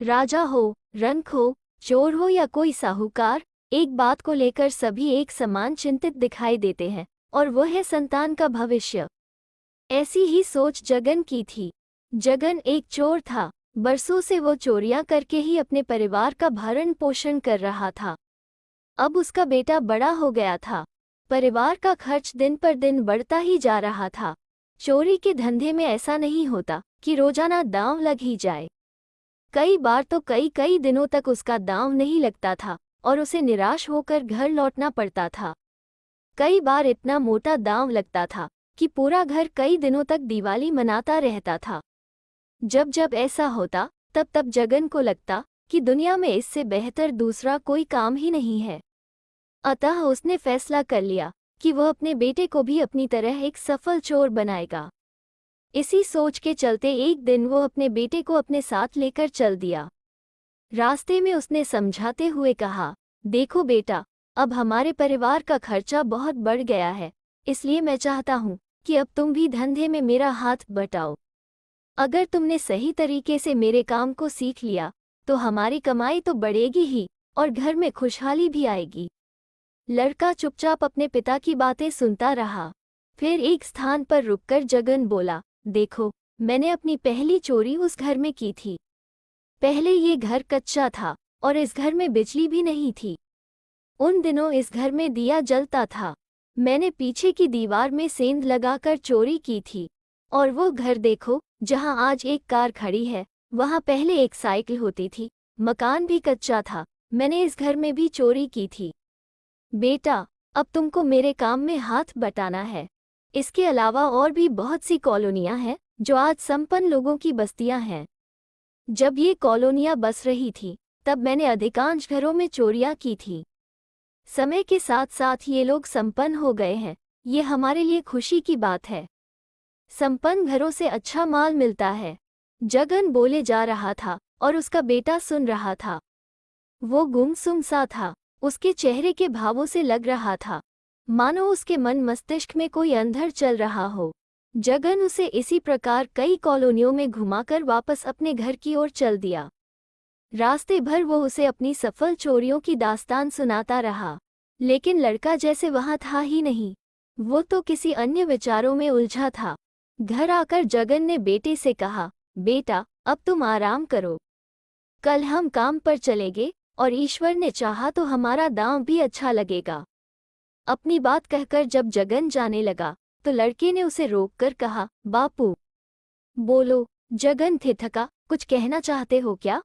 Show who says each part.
Speaker 1: राजा हो, रंक हो, चोर हो या कोई साहूकार, एक बात को लेकर सभी एक समान चिंतित दिखाई देते हैं, और वो है संतान का भविष्य। ऐसी ही सोच जगन की थी। जगन एक चोर था। बरसों से वो चोरियां करके ही अपने परिवार का भरण पोषण कर रहा था। अब उसका बेटा बड़ा हो गया था। परिवार का खर्च दिन पर दिन बढ़ता ही जा रहा था। चोरी के धंधे में ऐसा नहीं होता कि रोजाना दांव लग ही जाए। कई बार तो कई कई दिनों तक उसका दांव नहीं लगता था और उसे निराश होकर घर लौटना पड़ता था। कई बार इतना मोटा दांव लगता था कि पूरा घर कई दिनों तक दिवाली मनाता रहता था। जब जब ऐसा होता तब तब जगन को लगता कि दुनिया में इससे बेहतर दूसरा कोई काम ही नहीं है। अतः उसने फैसला कर लिया कि वह अपने बेटे को भी अपनी तरह एक सफल चोर बनाएगा। इसी सोच के चलते एक दिन वो अपने बेटे को अपने साथ लेकर चल दिया। रास्ते में उसने समझाते हुए कहा, देखो बेटा, अब हमारे परिवार का खर्चा बहुत बढ़ गया है, इसलिए मैं चाहता हूँ कि अब तुम भी धंधे में मेरा हाथ बटाओ। अगर तुमने सही तरीके से मेरे काम को सीख लिया तो हमारी कमाई तो बढ़ेगी ही और घर में खुशहाली भी आएगी। लड़का चुपचाप अपने पिता की बातें सुनता रहा। फिर एक स्थान पर रुककर जगन बोला, देखो, मैंने अपनी पहली चोरी उस घर में की थी। पहले ये घर कच्चा था और इस घर में बिजली भी नहीं थी। उन दिनों इस घर में दिया जलता था। मैंने पीछे की दीवार में सेंध लगाकर चोरी की थी। और वो घर देखो, जहां आज एक कार खड़ी है, वहां पहले एक साइकिल होती थी। मकान भी कच्चा था। मैंने इस घर में भी चोरी की थी। बेटा, अब तुमको मेरे काम में हाथ बटाना है। इसके अलावा और भी बहुत सी कॉलोनियां हैं जो आज संपन्न लोगों की बस्तियां हैं। जब ये कॉलोनियां बस रही थी तब मैंने अधिकांश घरों में चोरियां की थी। समय के साथ साथ ये लोग संपन्न हो गए हैं। ये हमारे लिए खुशी की बात है। संपन्न घरों से अच्छा माल मिलता है। जगन बोले जा रहा था और उसका बेटा सुन रहा था। वो गुमसुम सा था। उसके चेहरे के भावों से लग रहा था मानो उसके मन मस्तिष्क में कोई अंधर चल रहा हो। जगन उसे इसी प्रकार कई कॉलोनियों में घुमाकर वापस अपने घर की ओर चल दिया। रास्ते भर वो उसे अपनी सफल चोरियों की दास्तान सुनाता रहा, लेकिन लड़का जैसे वहां था ही नहीं। वो तो किसी अन्य विचारों में उलझा था। घर आकर जगन ने बेटे से कहा, बेटा, अब तुम आराम करो। कल हम काम पर चलेंगे और ईश्वर ने चाहा तो हमारा दांव भी अच्छा लगेगा। अपनी बात कहकर जब जगन जाने लगा तो लड़के ने उसे रोककर कहा, बापू। बोलो। जगन थिथका, कुछ कहना चाहते हो क्या?